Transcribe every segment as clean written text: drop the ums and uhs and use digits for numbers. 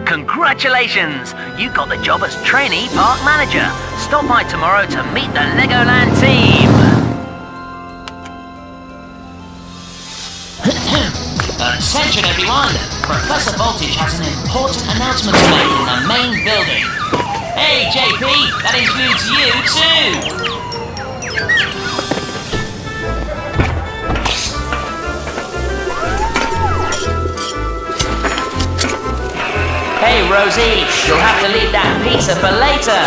Congratulations! You got the job as trainee park manager. Stop by tomorrow to meet the Legoland team. Attention everyone! Professor Voltage has an important announcement to make in the main building. Hey JP, that includes you too! Hey Rosie, you'll have to leave that pizza for later.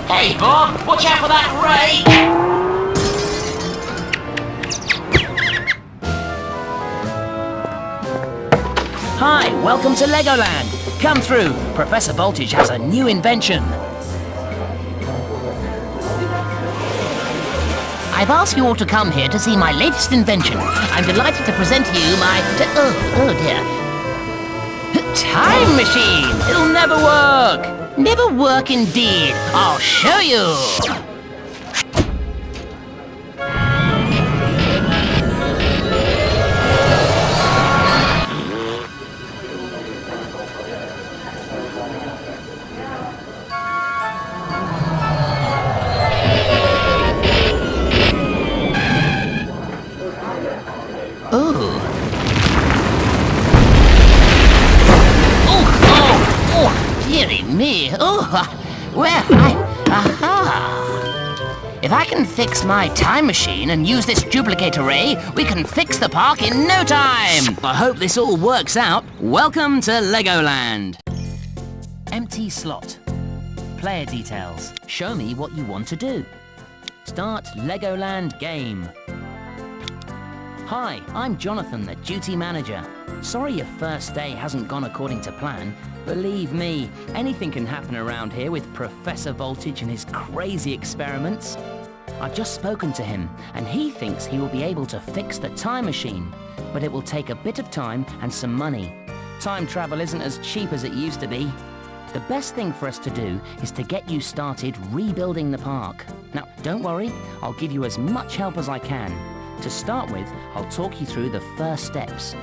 Hey Bob, watch out for that ray! Hi, welcome to Legoland. Come through. Professor Voltage has a new invention. I've asked you all to come here to see my latest invention. I'm delighted to present to you my... Oh dear. Time machine! It'll never work! Never work indeed. I'll show you. Dearie me. If I can fix my time machine and use this duplicate array, we can fix the park in no time. I hope this all works out. Welcome to Legoland. Empty slot. Player details. Show me what you want to do. Start Legoland game. Hi, I'm Jonathan, the duty manager. Sorry your first day hasn't gone according to plan. Believe me, anything can happen around here with Professor Voltage and his crazy experiments. I've just spoken to him, and he thinks he will be able to fix the time machine. But it will take a bit of time and some money. Time travel isn't as cheap as it used to be. The best thing for us to do is to get you started rebuilding the park. Now, don't worry, I'll give you as much help as I can. To start with, I'll talk you through the first steps.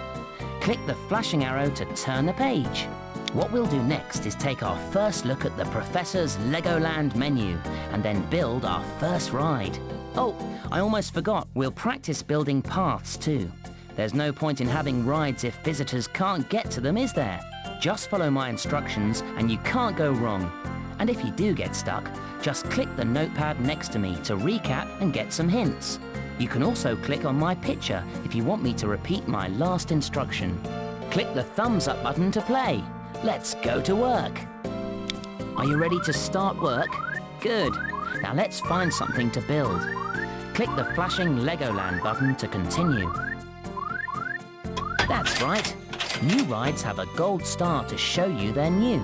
Click the flashing arrow to turn the page. What we'll do next is take our first look at the Professor's Legoland menu and then build our first ride. Oh, I almost forgot, we'll practice building paths too. There's no point in having rides if visitors can't get to them, is there? Just follow my instructions and you can't go wrong. And if you do get stuck, just click the notepad next to me to recap and get some hints. You can also click on my picture if you want me to repeat my last instruction. Click the thumbs up button to play. Let's go to work. Are you ready to start work? Good. Now let's find something to build. Click the flashing Legoland button to continue. That's right. New rides have a gold star to show you they're new.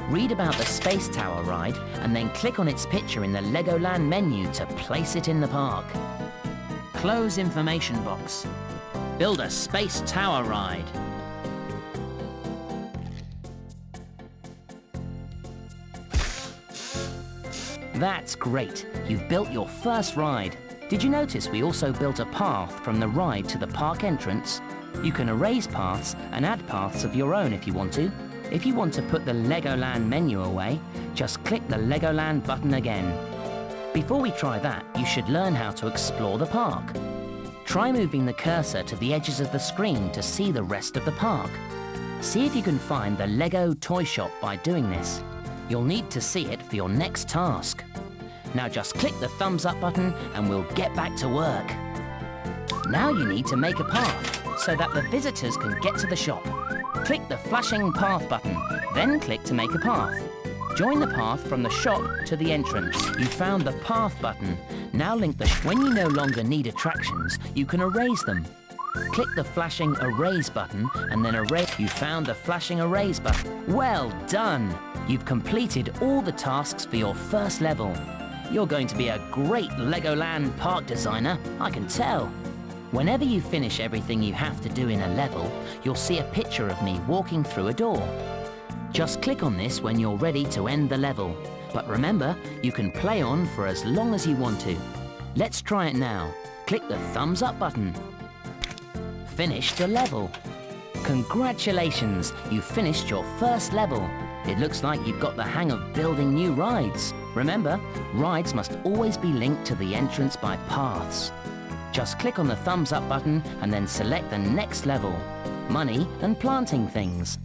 Read about the Space Tower ride and then click on its picture in the Legoland menu to place it in the park. Close information box. Build a Space Tower ride. That's great. You've built your first ride. Did you notice we also built a path from the ride to the park entrance? You can erase paths and add paths of your own if you want to. If you want to put the Legoland menu away, just click the Legoland button again. Before we try that, you should learn how to explore the park. Try moving the cursor to the edges of the screen to see the rest of the park. See if you can find the Lego toy shop by doing this. You'll need to see it for your next task. Now just click the thumbs up button and we'll get back to work. Now you need to make a path so that the visitors can get to the shop. Click the flashing path button, then click to make a path. Join the path from the shop to the entrance. You found the path button. Now link the when you no longer need attractions, you can erase them. Click the flashing erase button and then erase. You found the flashing erase button. Well done! You've completed all the tasks for your first level. You're going to be a great Legoland park designer, I can tell. Whenever you finish everything you have to do in a level, you'll see a picture of me walking through a door. Just click on this when you're ready to end the level. But remember, you can play on for as long as you want to. Let's try it now. Click the thumbs up button. Finish the level. Congratulations, you finished your first level. It looks like you've got the hang of building new rides. Remember, rides must always be linked to the entrance by paths. Just click on the thumbs up button and then select the next level. Money and planting things.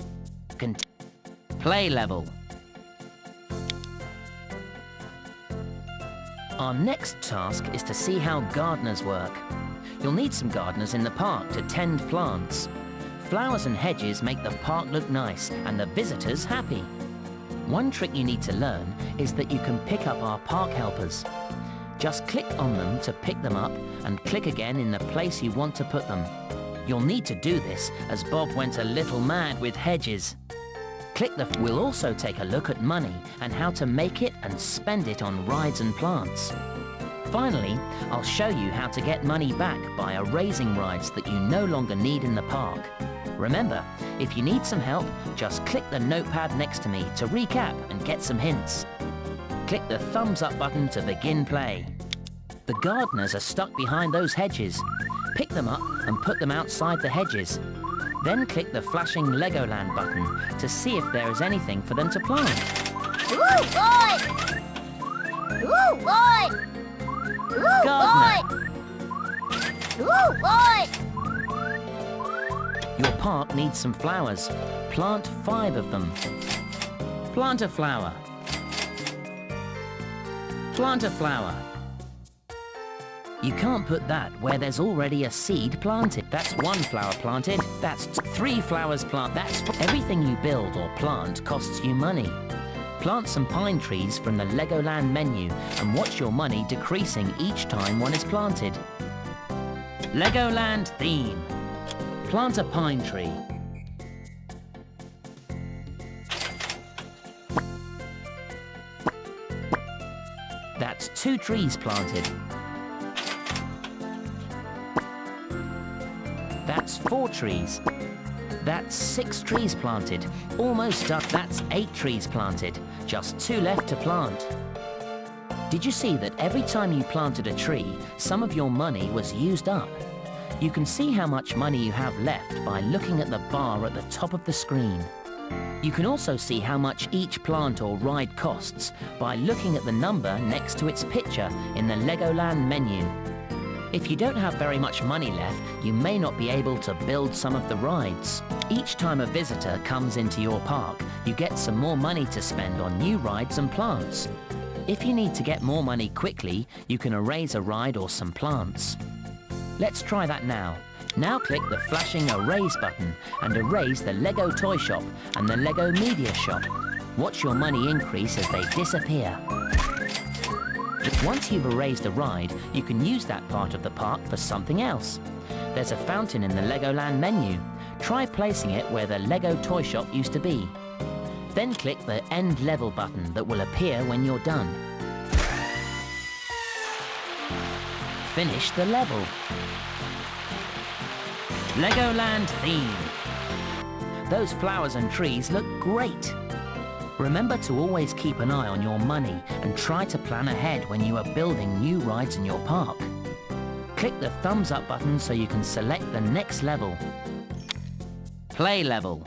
Play level. Our next task is to see how gardeners work. You'll need some gardeners in the park to tend plants. Flowers and hedges make the park look nice and the visitors happy. One trick you need to learn is that you can pick up our park helpers. Just click on them to pick them up and click again in the place you want to put them. You'll need to do this as Bob went a little mad with hedges. We'll also take a look at money and how to make it and spend it on rides and plants. Finally, I'll show you how to get money back by erasing rides that you no longer need in the park. Remember, if you need some help, just click the notepad next to me to recap and get some hints. Click the thumbs up button to begin play. The gardeners are stuck behind those hedges. Pick them up and put them outside the hedges. Then click the flashing Legoland button to see if there is anything for them to plant. Ooh, boy! Ooh, boy! Ooh, Gardener. boy! Ooh, boy! Your park needs some flowers. Plant 5 of them. Plant a flower. Plant a flower. You can't put that where there's already a seed planted. That's 1 flower planted. That's 3 flowers planted. Everything you build or plant costs you money. Plant some pine trees from the Legoland menu and watch your money decreasing each time one is planted. Legoland theme. Plant a pine tree. That's 2 trees planted. That's 4 trees. That's 6 trees planted. Almost done. That's 8 trees planted. Just 2 left to plant. Did you see that every time you planted a tree, some of your money was used up? You can see how much money you have left by looking at the bar at the top of the screen. You can also see how much each plant or ride costs by looking at the number next to its picture in the Legoland menu. If you don't have very much money left, you may not be able to build some of the rides. Each time a visitor comes into your park, you get some more money to spend on new rides and plants. If you need to get more money quickly, you can erase a ride or some plants. Let's try that now. Now click the flashing Erase button and erase the Lego Toy Shop and the Lego Media Shop. Watch your money increase as they disappear. Once you've erased a ride, you can use that part of the park for something else. There's a fountain in the Legoland menu. Try placing it where the Lego Toy Shop used to be. Then click the End Level button that will appear when you're done. Finish the level. Legoland theme. Those flowers and trees look great. Remember to always keep an eye on your money and try to plan ahead when you are building new rides in your park. Click the thumbs up button so you can select the next level. Play level.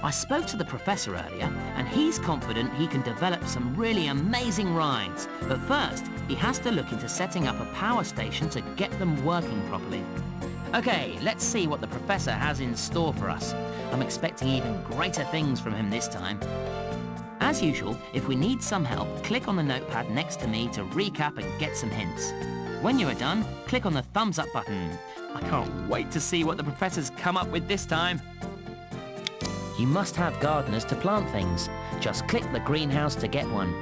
I spoke to the professor earlier, and he's confident he can develop some really amazing rides. But first, he has to look into setting up a power station to get them working properly. Okay, let's see what the professor has in store for us. I'm expecting even greater things from him this time. As usual, if we need some help, click on the notepad next to me to recap and get some hints. When you are done, click on the thumbs up button. I can't wait to see what the professor's come up with this time. You must have gardeners to plant things. Just click the greenhouse to get one.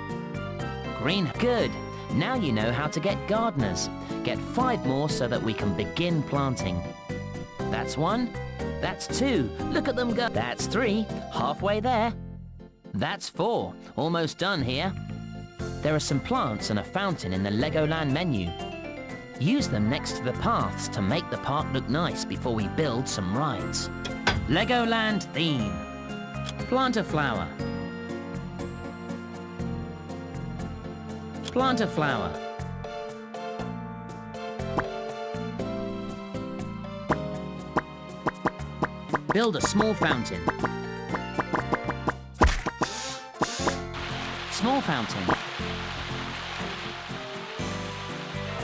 Good. Now you know how to get gardeners. Get 5 more so that we can begin planting. That's 1. That's 2. Look at them go. That's 3. Halfway there. That's 4. Almost done here. There are some plants and a fountain in the Legoland menu. Use them next to the paths to make the park look nice before we build some rides. Legoland theme. Plant a flower. Plant a flower. Build a small fountain. Small fountain.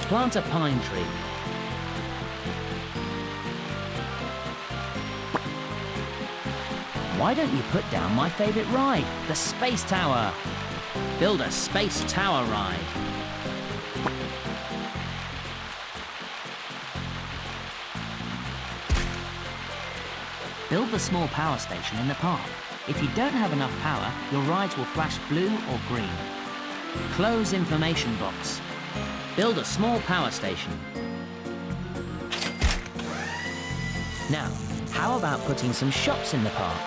Plant a pine tree. Why don't you put down my favorite ride, the Space Tower? Build a Space Tower ride. Build the small power station in the park. If you don't have enough power, your rides will flash blue or green. Close information box. Build a small power station. Now, how about putting some shops in the park?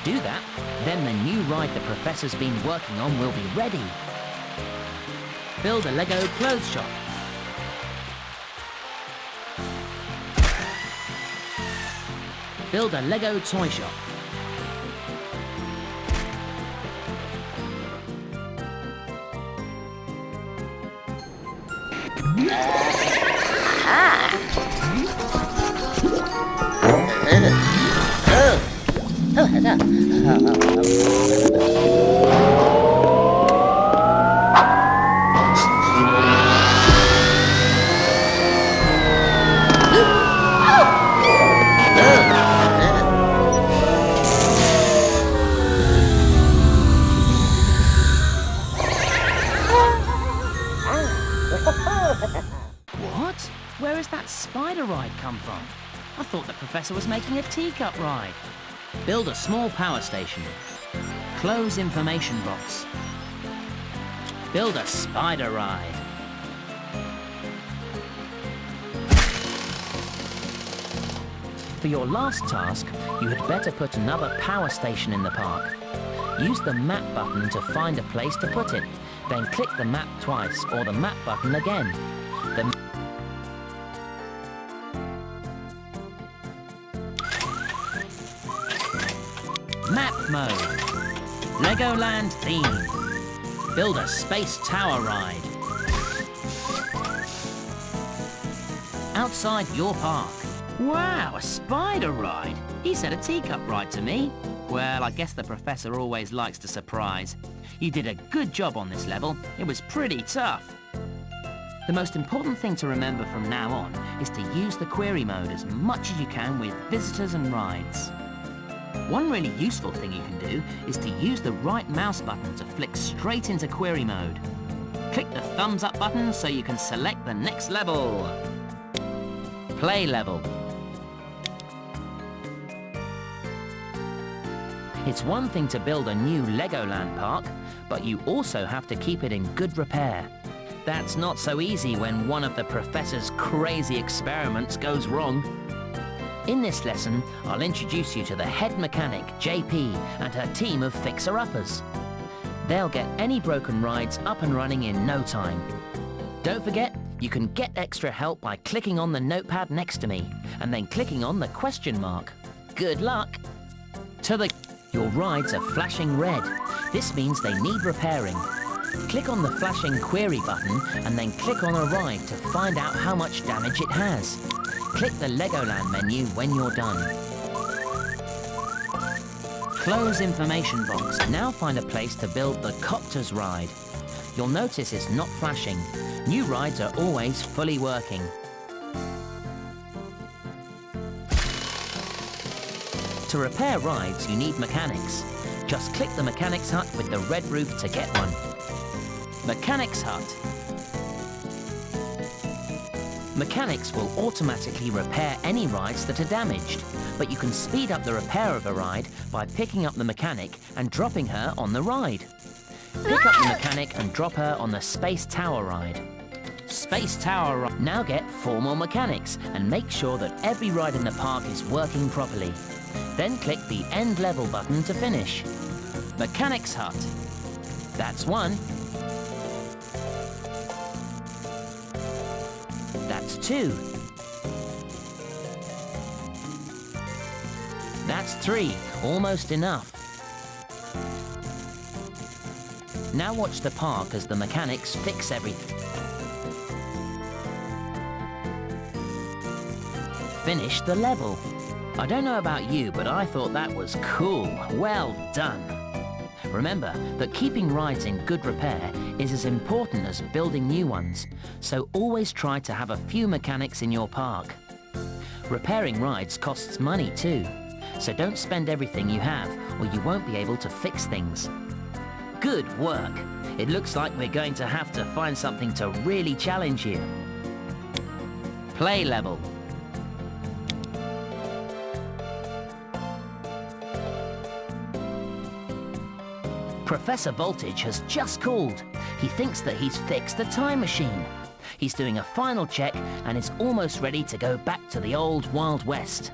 Do that, then the new ride the Professor's been working on will be ready. Build a Lego clothes shop. Build a Lego toy shop. What? Where has that spider ride come from? I thought the Professor was making a teacup ride. Build a small power station. Close information box. Build a spider ride. For your last task, you had better put another power station in the park. Use the map button to find a place to put it. Then click the map twice or the map button again. Map mode. Legoland theme. Build a Space Tower ride. Outside your park. Wow, a spider ride. He said a teacup ride to me. Well, I guess the Professor always likes to surprise. You did a good job on this level. It was pretty tough. The most important thing to remember from now on is to use the query mode as much as you can with visitors and rides. One really useful thing you can do is to use the right mouse button to flick straight into query mode. Click the thumbs up button so you can select the next level. Play level. It's one thing to build a new Legoland park, but you also have to keep it in good repair. That's not so easy when one of the Professor's crazy experiments goes wrong. In this lesson, I'll introduce you to the head mechanic, JP, and her team of fixer-uppers. They'll get any broken rides up and running in no time. Don't forget, you can get extra help by clicking on the notepad next to me, and then clicking on the question mark. Good luck! Your rides are flashing red. This means they need repairing. Click on the flashing query button and then click on a ride to find out how much damage it has. Click the Legoland menu when you're done. Close information box. Now find a place to build the Copters ride. You'll notice it's not flashing. New rides are always fully working. To repair rides, you need mechanics. Just click the mechanics hut with the red roof to get one. Mechanics hut. Mechanics will automatically repair any rides that are damaged, but you can speed up the repair of a ride by picking up the mechanic and dropping her on the ride. Pick up the mechanic and drop her on the Space Tower ride. Space Tower ride. Now get 4 more mechanics and make sure that every ride in the park is working properly. Then click the End Level button to finish. Mechanics Hut. That's 1. That's 2. That's 3. Almost enough. Now watch the park as the mechanics fix everything. Finish the level. I don't know about you, but I thought that was cool. Well done. Remember that keeping rides in good repair is as important as building new ones, so always try to have a few mechanics in your park. Repairing rides costs money too, so don't spend everything you have or you won't be able to fix things. Good work. It looks like we're going to have to find something to really challenge you. Play level. Professor Voltage has just called. He thinks that he's fixed the time machine. He's doing a final check and is almost ready to go back to the old Wild West.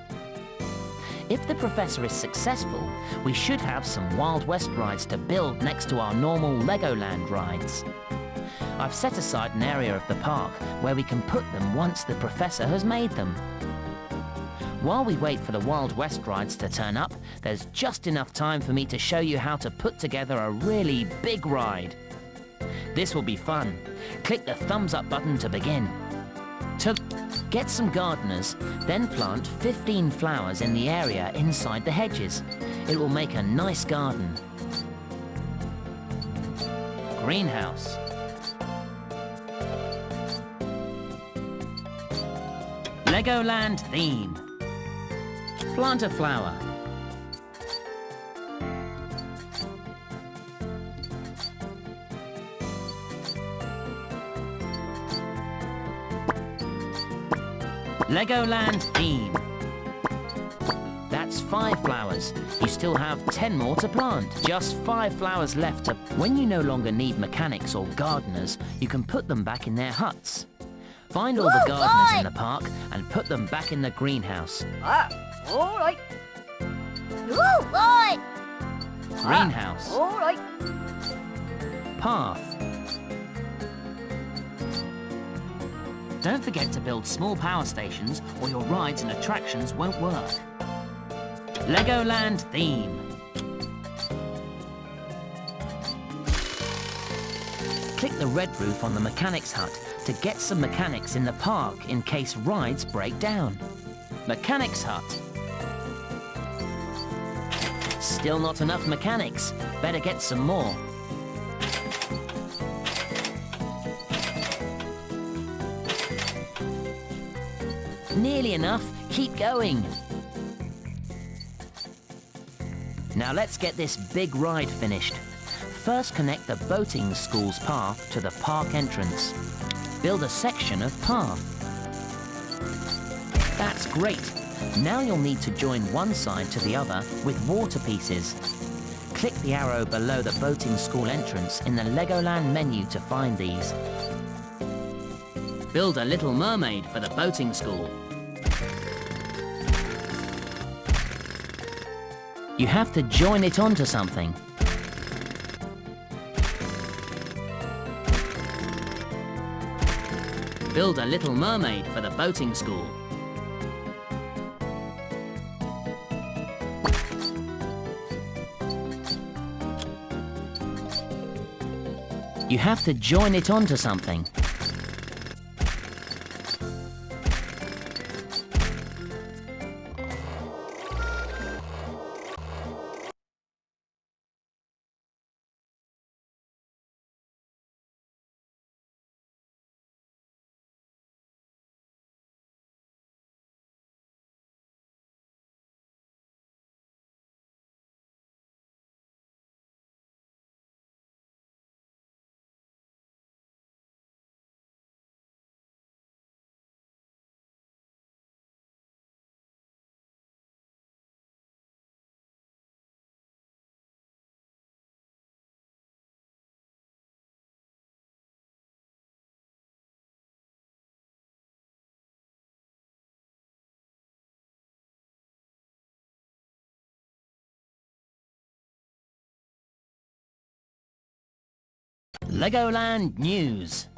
If the professor is successful, we should have some Wild West rides to build next to our normal Legoland rides. I've set aside an area of the park where we can put them once the professor has made them. While we wait for the Wild West rides to turn up, there's just enough time for me to show you how to put together a really big ride. This will be fun. Click the thumbs up button to begin. Get some gardeners, then plant 15 flowers in the area inside the hedges. It will make a nice garden. Greenhouse. Legoland theme. Plant a flower. Legoland theme. That's 5 flowers. You still have 10 more to plant. Just 5 flowers left to... When you no longer need mechanics or gardeners, you can put them back in their huts. Find all the gardeners in the park and put them back in the greenhouse. All right. Ooh, boy. Greenhouse. All right. Path. Don't forget to build small power stations or your rides and attractions won't work. Legoland theme. Click the red roof on the mechanics hut to get some mechanics in the park in case rides break down. Mechanics hut. Still not enough mechanics. Better get some more. Nearly enough. Keep going. Now let's get this big ride finished. First connect the boating school's path to the park entrance. Build a section of path. That's great. Now you'll need to join one side to the other with water pieces. Click the arrow below the boating school entrance in the Legoland menu to find these. Build a little mermaid for the boating school. You have to join it onto something. Build a little mermaid for the boating school. You have to join it onto something. Legoland News.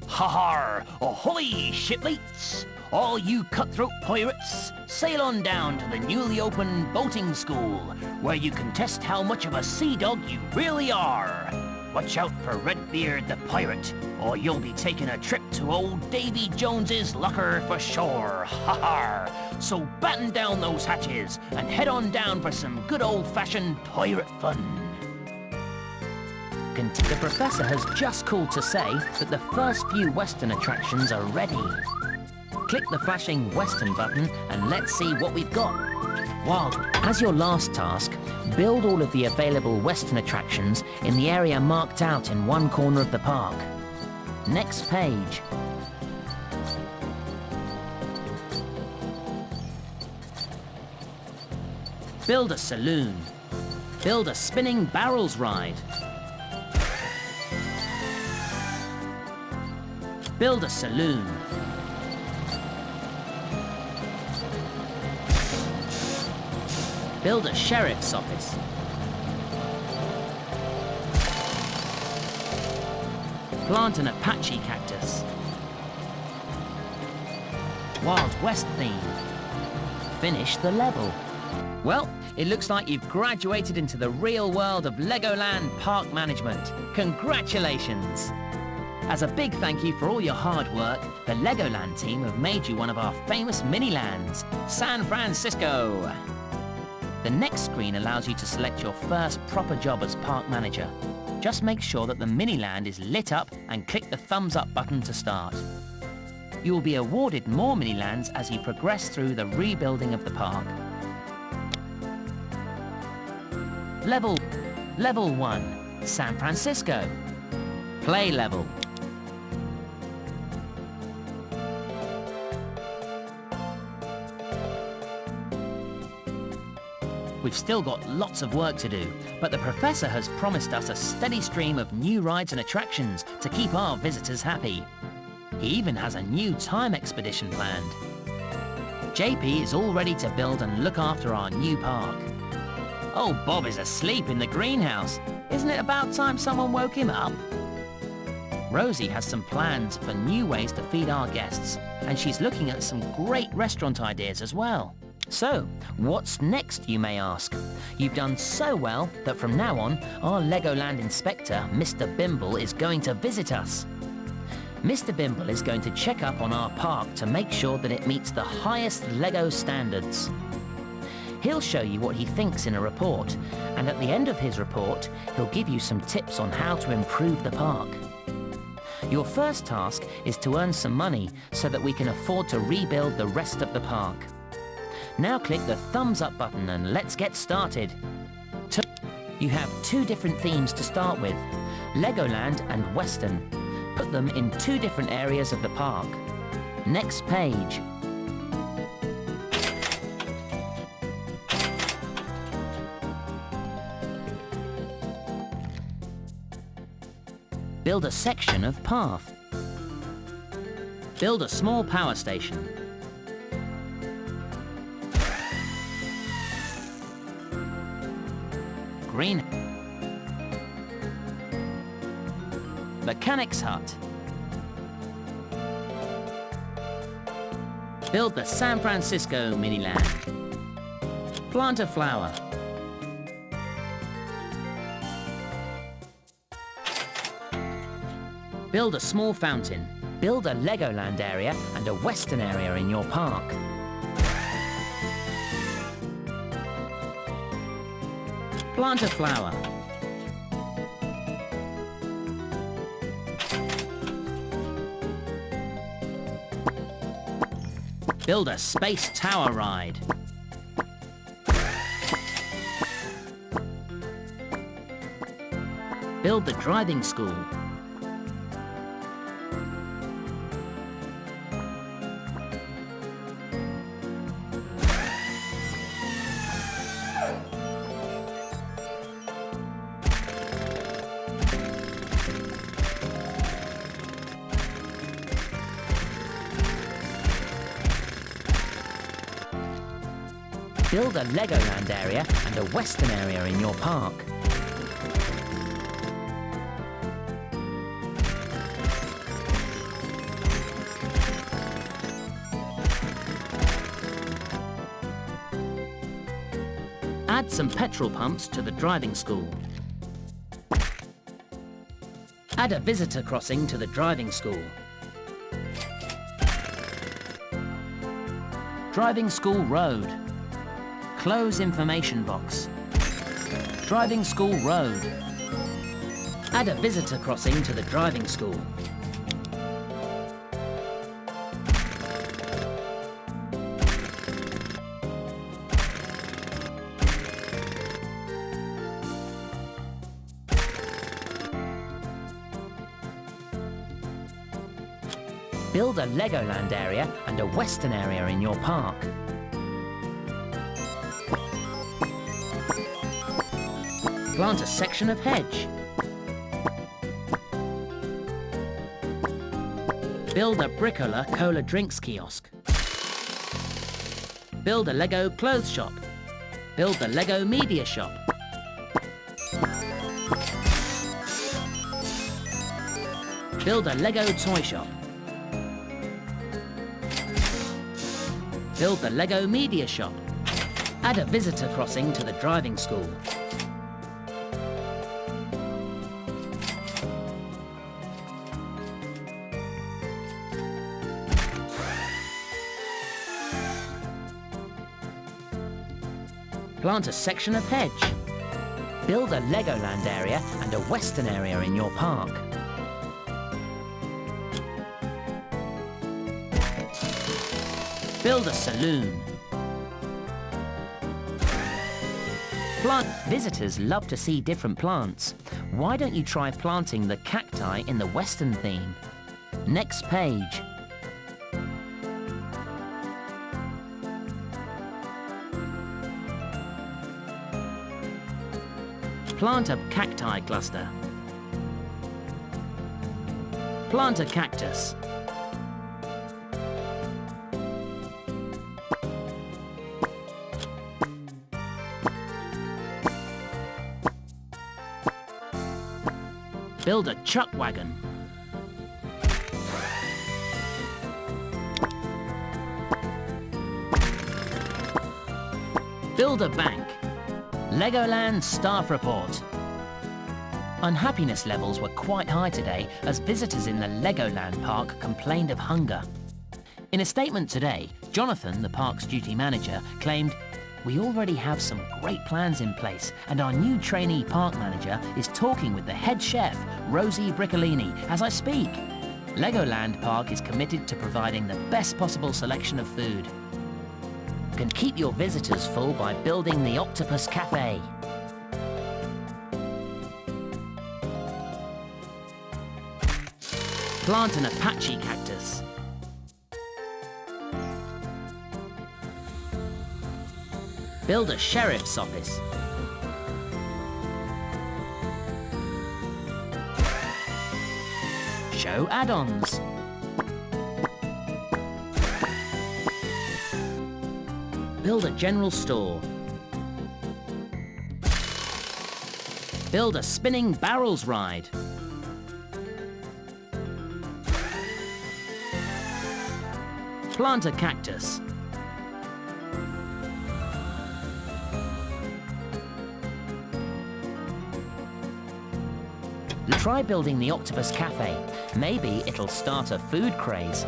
Ha-har! Ahoy, shipmates! All you cutthroat pirates, sail on down to the newly opened boating school, where you can test how much of a sea dog you really are. Watch out for Redbeard the pirate, or you'll be taking a trip to old Davy Jones's locker for sure. Ha ha! So batten down those hatches and head on down for some good old-fashioned pirate fun. The professor has just called to say that the first few Western attractions are ready. Click the flashing Western button and let's see what we've got. Wild, as your last task, build all of the available Western attractions in the area marked out in one corner of the park. Next page. Build a saloon. Build a spinning barrels ride. Build a saloon. Build a sheriff's office. Plant an Apache cactus. Wild West theme. Finish the level. Well, it looks like you've graduated into the real world of Legoland Park Management. Congratulations! As a big thank you for all your hard work, the Legoland team have made you one of our famous mini-lands, San Francisco. The next screen allows you to select your first proper job as park manager. Just make sure that the mini-land is lit up and click the thumbs up button to start. You will be awarded more mini-lands as you progress through the rebuilding of the park. Level 1, San Francisco. Play level. We've still got lots of work to do, but the professor has promised us a steady stream of new rides and attractions to keep our visitors happy. He even has a new time expedition planned. JP is all ready to build and look after our new park. Oh, Bob is asleep in the greenhouse. Isn't it about time someone woke him up? Rosie has some plans for new ways to feed our guests, and she's looking at some great restaurant ideas as well. So, what's next, you may ask? You've done so well that from now on, our Legoland inspector, Mr. Bimble, is going to visit us. Mr. Bimble is going to check up on our park to make sure that it meets the highest Lego standards. He'll show you what he thinks in a report, and at the end of his report, he'll give you some tips on how to improve the park. Your first task is to earn some money so that we can afford to rebuild the rest of the park. Now click the thumbs up button and let's get started. You have two different themes to start with, Legoland and Western. Put them in two different areas of the park. Next page. Build a section of path. Build a small power station. Green. Mechanic's hut. Build the San Francisco mini-land. Plant a flower. Build a small fountain. Build a Legoland area and a Western area in your park. Plant a flower. Build a space tower ride. Build the driving school. Build a Legoland area and a Western area in your park. Add some petrol pumps to the driving school. Add a visitor crossing to the driving school. Driving school road. Close information box. Driving school road. Add a visitor crossing to the driving school. Build a Legoland area and a Western area in your park. Plant a section of hedge. Build a Bricola Cola drinks kiosk. Build a Lego clothes shop. Build the Lego media shop. Build a Lego toy shop. Build the Lego media shop. Add a visitor crossing to the driving school. Plant a section of hedge. Build a Legoland area and a Western area in your park. Build a saloon. Visitors love to see different plants. Why don't you try planting the cacti in the Western theme? Next page. Plant a cacti cluster. Plant a cactus. Build a chuck wagon. Build a bank. Legoland staff report. Unhappiness levels were quite high today as visitors in the Legoland park complained of hunger. In a statement today, Jonathan, the park's duty manager, claimed, "We already have some great plans in place and our new trainee park manager is talking with the head chef, Rosie Briccolini, as I speak. Legoland Park is committed to providing the best possible selection of food. You can keep your visitors full by building the Octopus Cafe." Plant an Apache cactus. Build a sheriff's office. Show add-ons. Build a general store. Build a spinning barrels ride. Plant a cactus. Try building the Octopus Cafe. Maybe it'll start a food craze.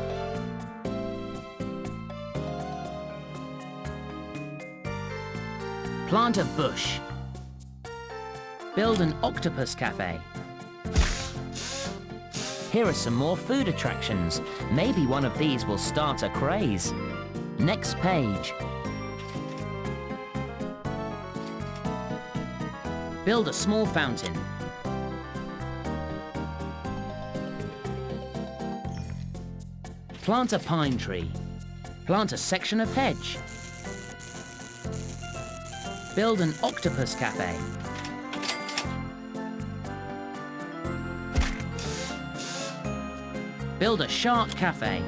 Plant a bush. Build an Octopus Cafe. Here are some more food attractions. Maybe one of these will start a craze. Next page. Build a small fountain. Plant a pine tree. Plant a section of hedge. Build an Octopus Cafe. Build a shark cafe.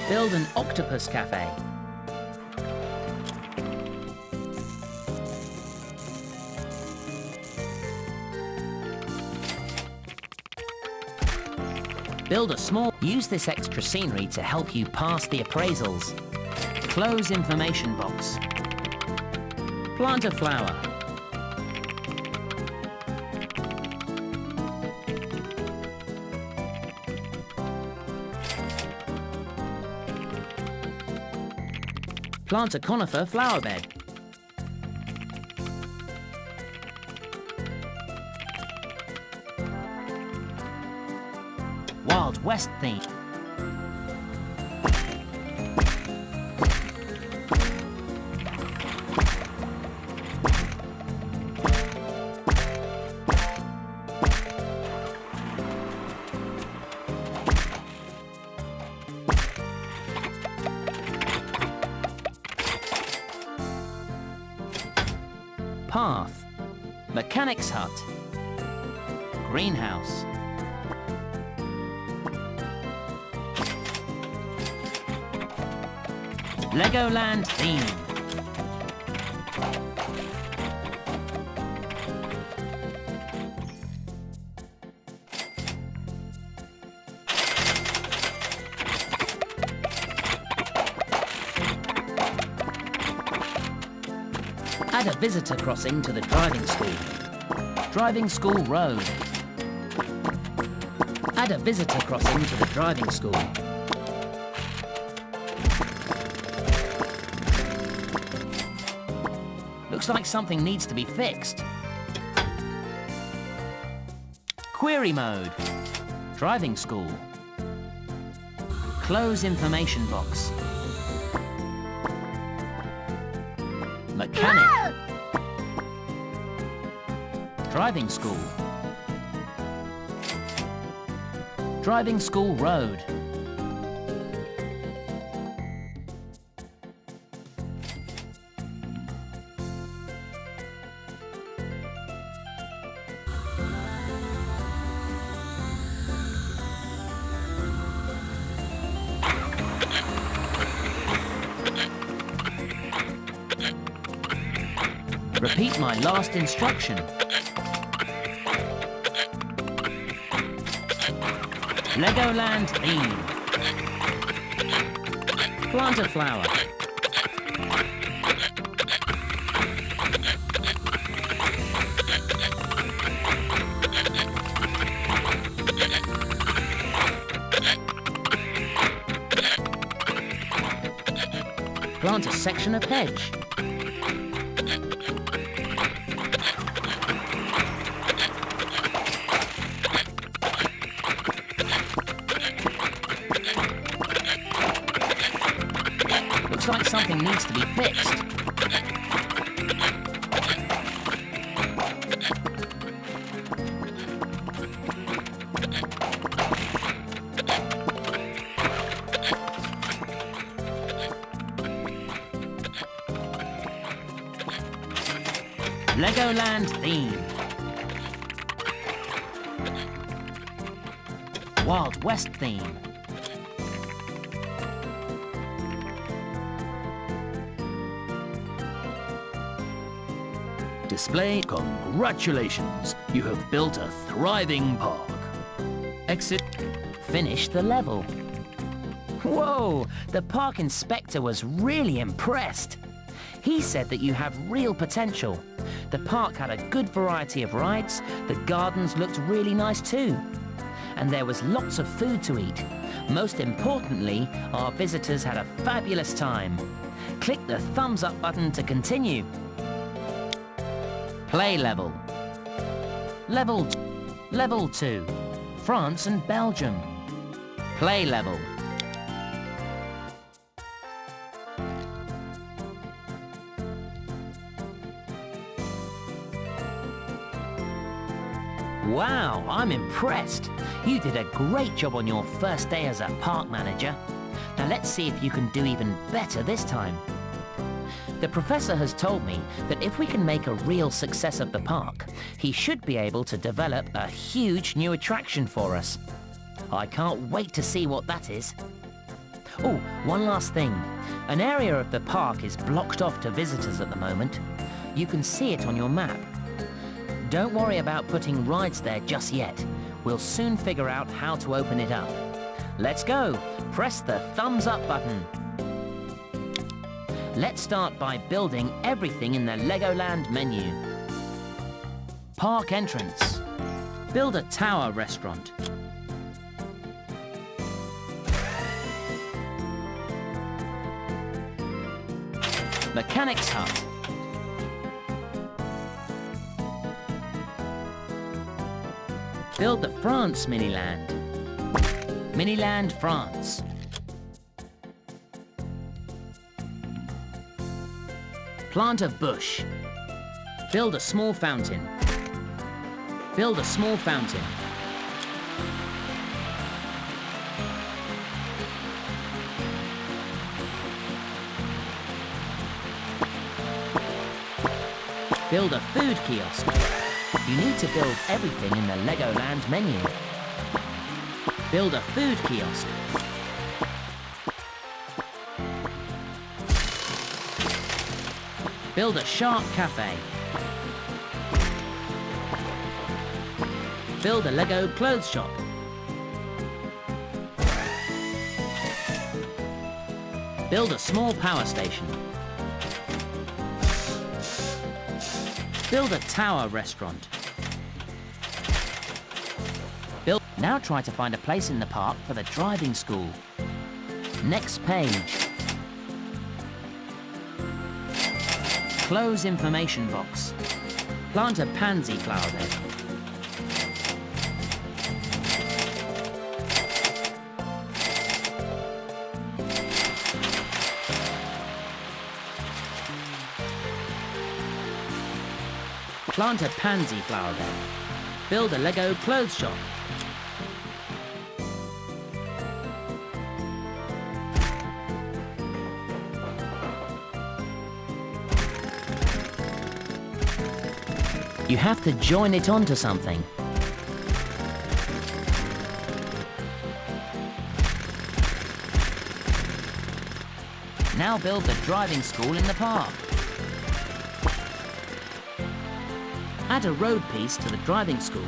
Build an Octopus Cafe. Build a small... Use this extra scenery to help you pass the appraisals. Close information box. Plant a flower. Plant a conifer flower bed. Wild West theme. Path. Mechanic's hut. Greenhouse. Legoland theme. Add a visitor crossing to the driving school. Driving school road. Add a visitor crossing to the driving school. Looks like something needs to be fixed. Query mode. Driving school. Close information box. Mechanic. Driving school. Driving school road. Repeat my last instruction. Legoland theme. Plant a flower. Plant a section of hedge. Looks like something needs to be fixed. Legoland theme. Wild West theme. Display. Congratulations, you have built a thriving park. Exit. Finish the level. Whoa, the park inspector was really impressed. He said that you have real potential. The park had a good variety of rides, the gardens looked really nice too. And there was lots of food to eat. Most importantly, our visitors had a fabulous time. Click the thumbs up button to continue. Play level. Level 2. France and Belgium. Play level. Wow, I'm impressed. You did a great job on your first day as a park manager. Now let's see if you can do even better this time. The professor has told me that if we can make a real success of the park, he should be able to develop a huge new attraction for us. I can't wait to see what that is. Oh, one last thing. An area of the park is blocked off to visitors at the moment. You can see it on your map. Don't worry about putting rides there just yet. We'll soon figure out how to open it up. Let's go. Press the thumbs up button. Let's start by building everything in the Legoland menu. Park entrance. Build a tower restaurant. Mechanics Hut. Build the France Miniland. Miniland, France. Plant a bush. Build a small fountain. Build a small fountain. Build a food kiosk. You need to build everything in the Legoland menu. Build a food kiosk. Build a shark cafe. Build a Lego clothes shop. Build a small power station. Build a tower restaurant. Now try to find a place in the park for the driving school. Next page. Close information box. Plant a pansy flower bed. Plant a pansy flower bed. Build a Lego clothes shop. You have to join it onto something. Now build the driving school in the park. Add a road piece to the driving school.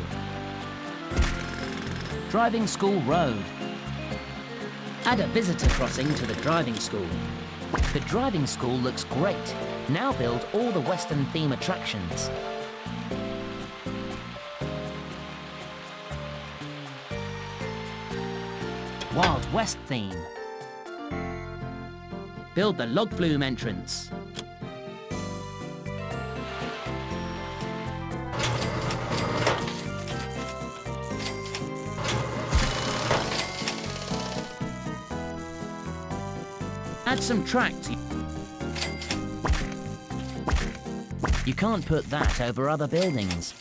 Driving school road. Add a visitor crossing to the driving school. The driving school looks great. Now build all the Western theme attractions. Wild West theme. Build the log flume entrance. Add some tracks. You can't put that over other buildings.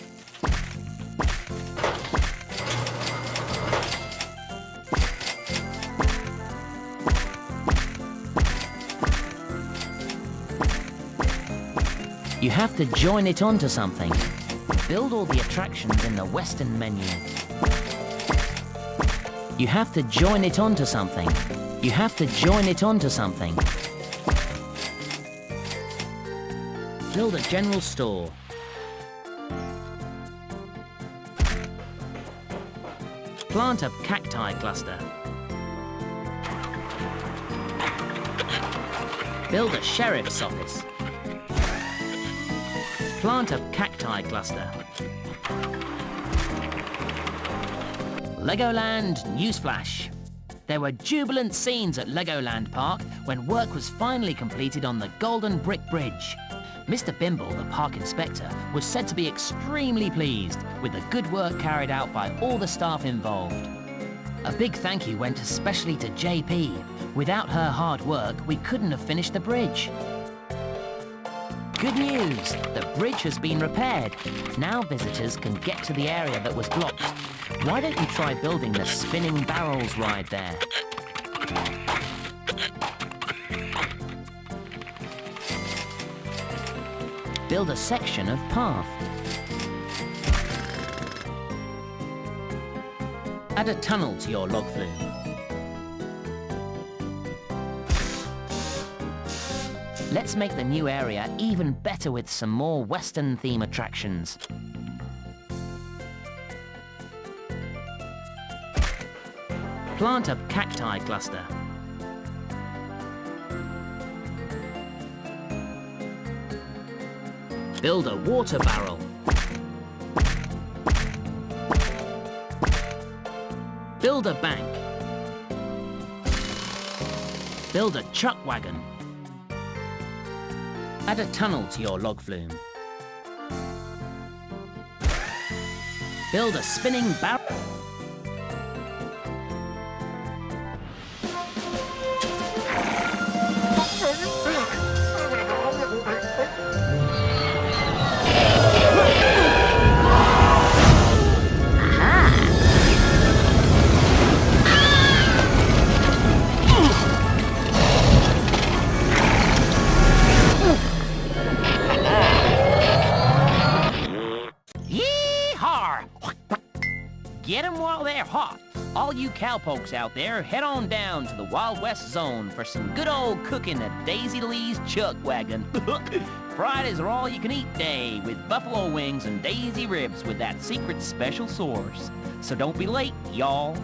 You have to join it onto something. Build all the attractions in the Western menu. You have to join it onto something. You have to join it onto something. Build a general store. Plant a cacti cluster. Build a sheriff's office. Plant a cacti cluster. Legoland Newsflash. There were jubilant scenes at Legoland Park when work was finally completed on the Golden Brick Bridge. Mr. Bimble, the park inspector, was said to be extremely pleased with the good work carried out by all the staff involved. A big thank you went especially to JP. Without her hard work, we couldn't have finished the bridge. Good news! The bridge has been repaired. Now visitors can get to the area that was blocked. Why don't you try building the spinning barrels ride there? Build a section of path. Add a tunnel to your log flume. Let's make the new area even better with some more Western theme attractions. Plant a cacti cluster. Build a water barrel. Build a bank. Build a chuck wagon. Add a tunnel to your log flume. Build a spinning barrel. Get 'em while they're hot. All you cowpokes out there, head on down to the Wild West Zone for some good old cooking at Daisy Lee's Chuck Wagon. Fridays are all-you-can-eat day with buffalo wings and daisy ribs with that secret special sauce. So don't be late, y'all.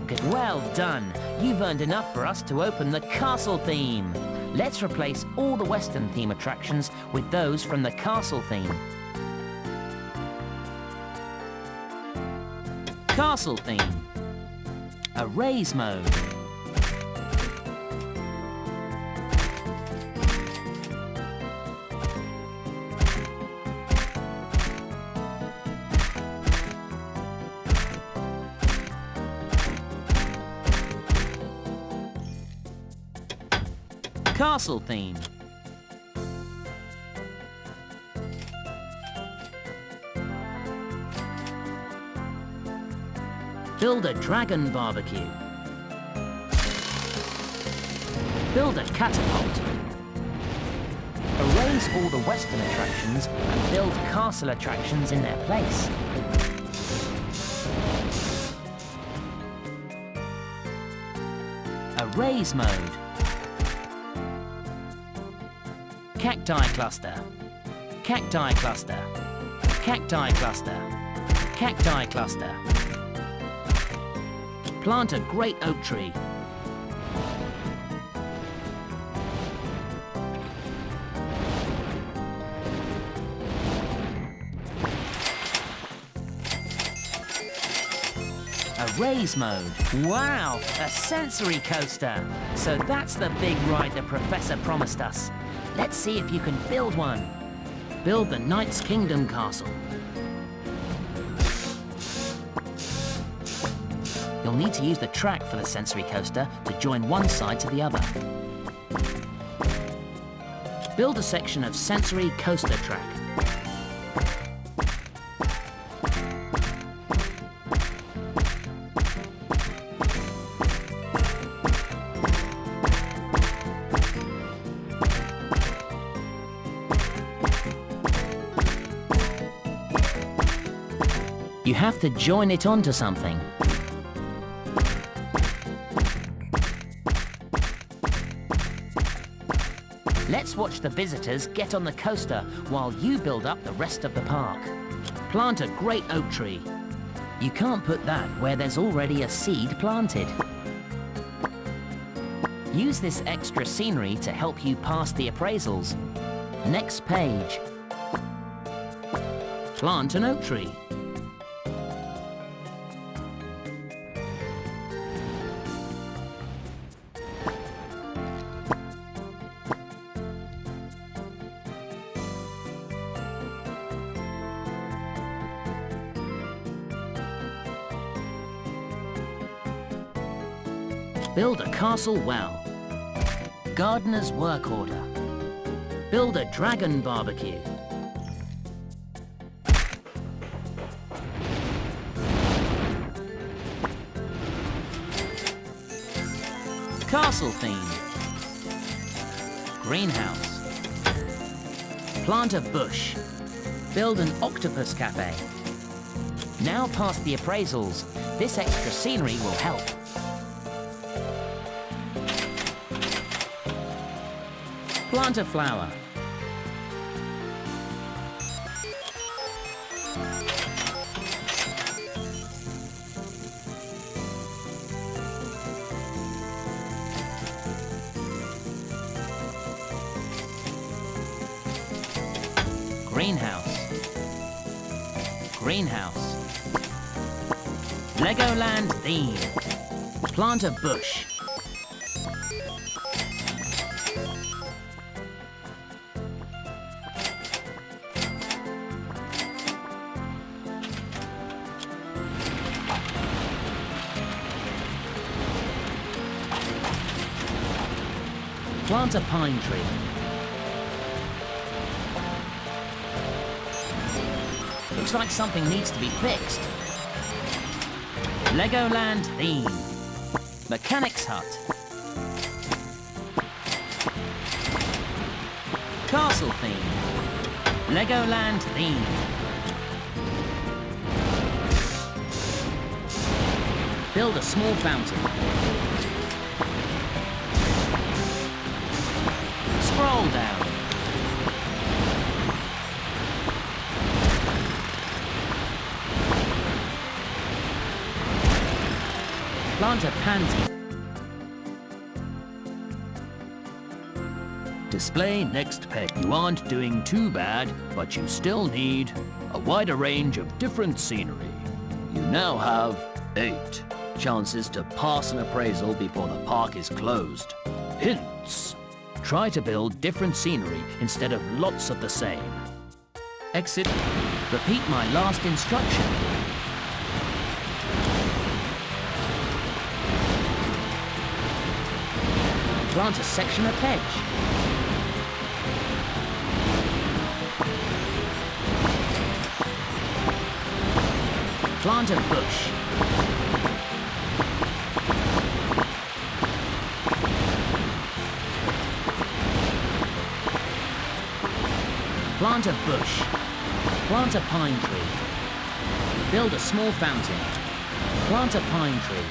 Good. Well done. You've earned enough for us to open the castle theme. Let's replace all the Western theme attractions with those from the castle theme. Castle theme. A raise mode. Castle theme. Build a dragon barbecue. Build a catapult. Erase all the Western attractions and build castle attractions in their place. A raise mode. Cacti cluster. Cacti cluster. Cacti cluster. Cacti cluster. Plant a great oak tree. A raise mode. Wow, a sensory coaster. So that's the big ride the Professor promised us. Let's see if you can build one. Build the Knight's Kingdom Castle. You'll need to use the track for the sensory coaster to join one side to the other. Build a section of sensory coaster track. You have to join it onto something. Let's watch the visitors get on the coaster while you build up the rest of the park. Plant a great oak tree. You can't put that where there's already a seed planted. Use this extra scenery to help you pass the appraisals. Next page. Plant an oak tree. Build a castle well. Gardener's work order. Build a dragon barbecue. Castle theme. Greenhouse. Plant a bush. Build an octopus cafe. Now past the appraisals. This extra scenery will help. Plant a flower. Greenhouse. Greenhouse. Legoland theme. Plant a bush. Plant a pine tree. Looks like something needs to be fixed. Legoland theme. Mechanic's hut. Castle theme. Legoland theme. Build a small fountain. Scroll down. Plant a pansy. Display next peg. You aren't doing too bad, but you still need a wider range of different scenery. You now have 8 chances to pass an appraisal before the park is closed. Hints. Try to build different scenery instead of lots of the same. Exit. Repeat my last instruction. Plant a section of hedge. Plant a bush. Plant a bush. Plant a pine tree. Build a small fountain. Plant a pine tree.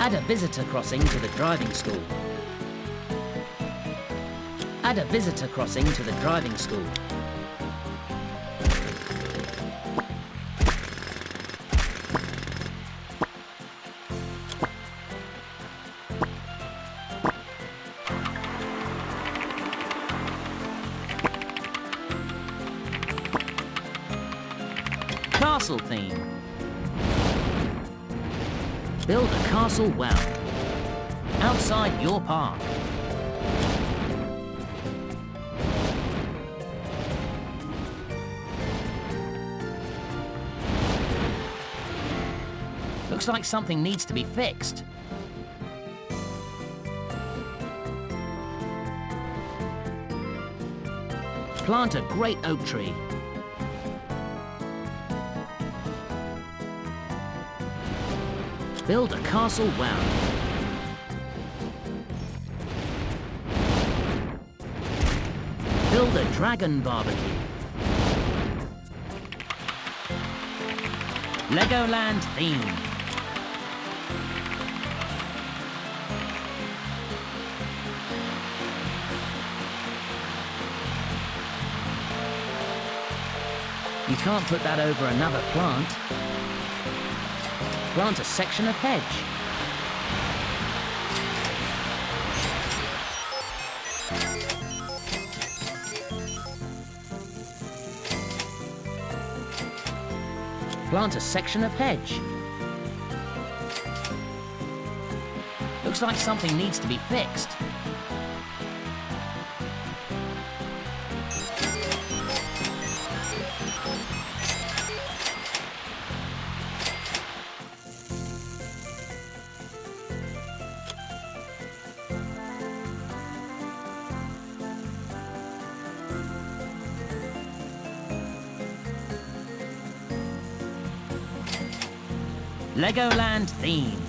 Add a visitor crossing to the driving school. Add a visitor crossing to the driving school. Castle theme. Build a castle well. Outside your park. Looks like something needs to be fixed. Plant a great oak tree. Build a castle well. Build a dragon barbecue. Legoland theme. You can't put that over another plant. Plant a section of hedge. Plant a section of hedge. Looks like something needs to be fixed. Legoland theme.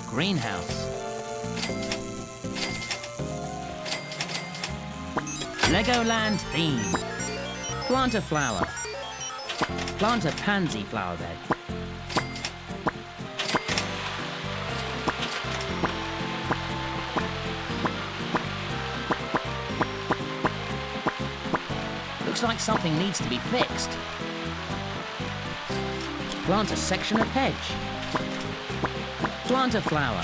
Greenhouse. Legoland theme. Plant a flower. Plant a pansy flower bed. Looks like something needs to be fixed. Plant a section of hedge. Plant a flower.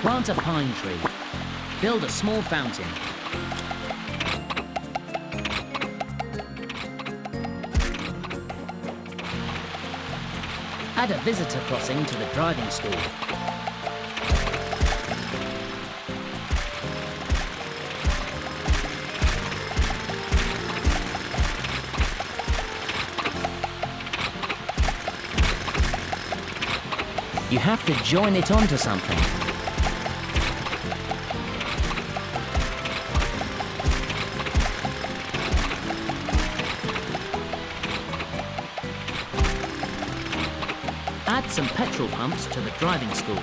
Plant a pine tree. Build a small fountain. Add a visitor crossing to the driving school. You have to join it onto something. Add some petrol pumps to the driving school.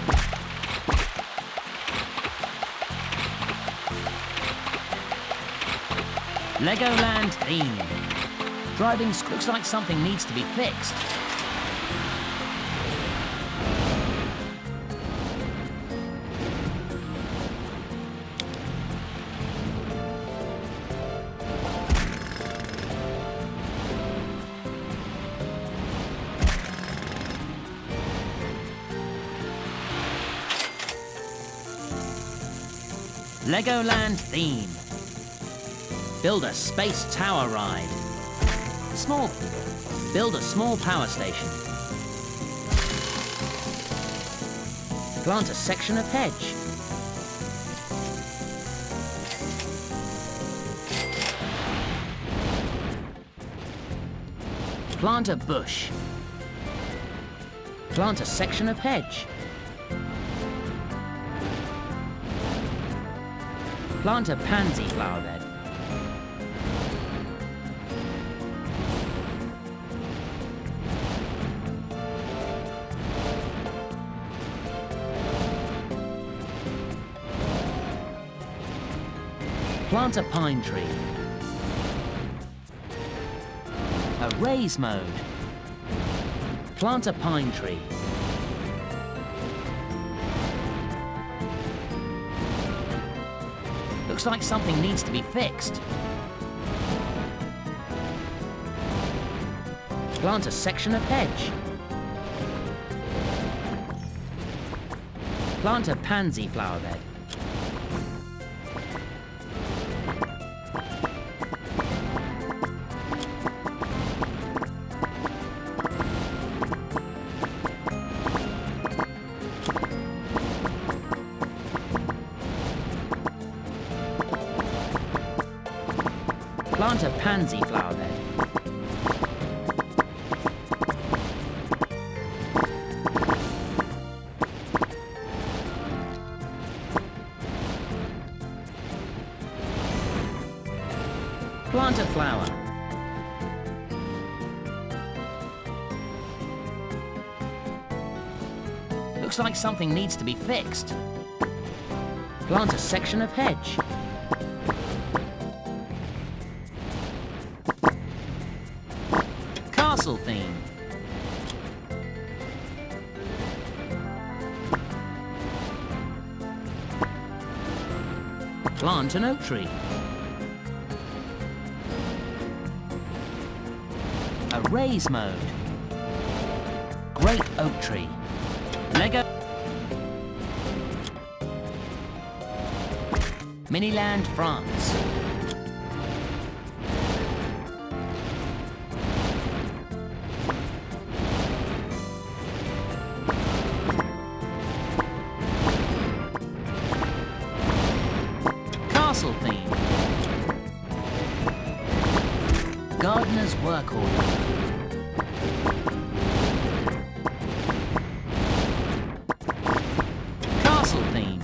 Legoland theme. Driving school looks like something needs to be fixed. Legoland theme. Build a space tower ride. Build a small power station. Plant a section of hedge. Plant a bush. Plant a section of hedge. Plant a pansy flower bed. Plant a pine tree. A raise mode. Plant a pine tree. Looks like something needs to be fixed. Plant a section of hedge. Plant a pansy flower bed. Plant a pansy flower bed. Plant a flower. Looks like something needs to be fixed. Plant a section of hedge. Castle theme. Plant an oak tree. A raise mode. Great oak tree. Lego. Miniland, France. Castle theme. Gardener's work order. Castle theme.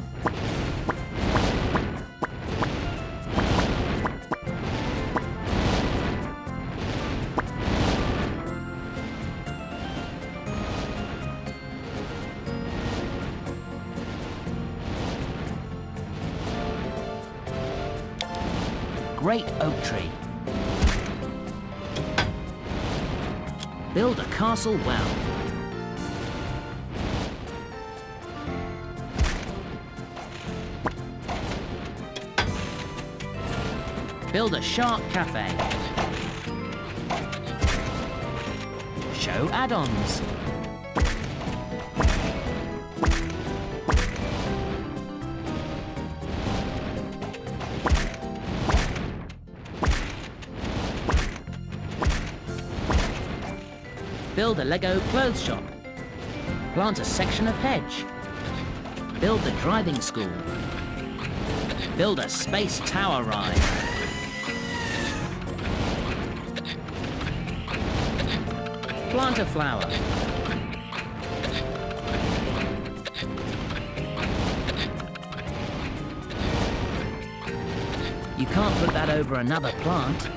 Great oak tree. Build a castle well. Build a shark cafe. Show add-ons. Build a Lego clothes shop. Plant a section of hedge. Build the driving school. Build a space tower ride. Plant a flower. You can't put that over another plant.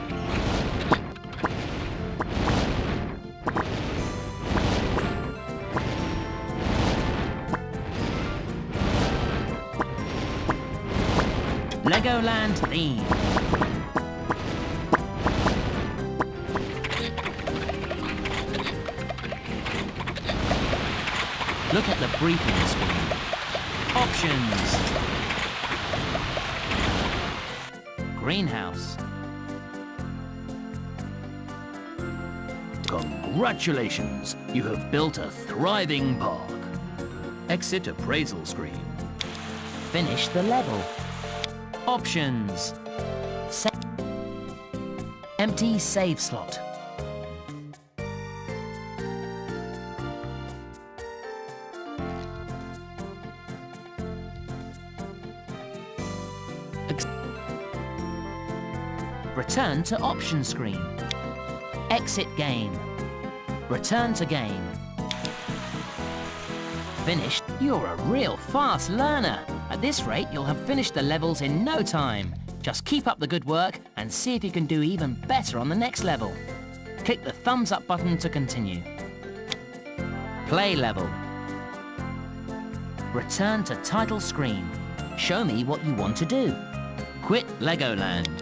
Legoland theme. Look at the briefing screen. Options. Greenhouse. Congratulations! You have built a thriving park. Exit appraisal screen. Finish the level. Options. Empty save slot. Return to option screen. Exit game. Return to game. Finished. You're a real fast learner. At this rate, you'll have finished the levels in no time. Just keep up the good work and see if you can do even better on the next level. Click the thumbs up button to continue. Play level. Return to title screen. Show me what you want to do. Quit Legoland.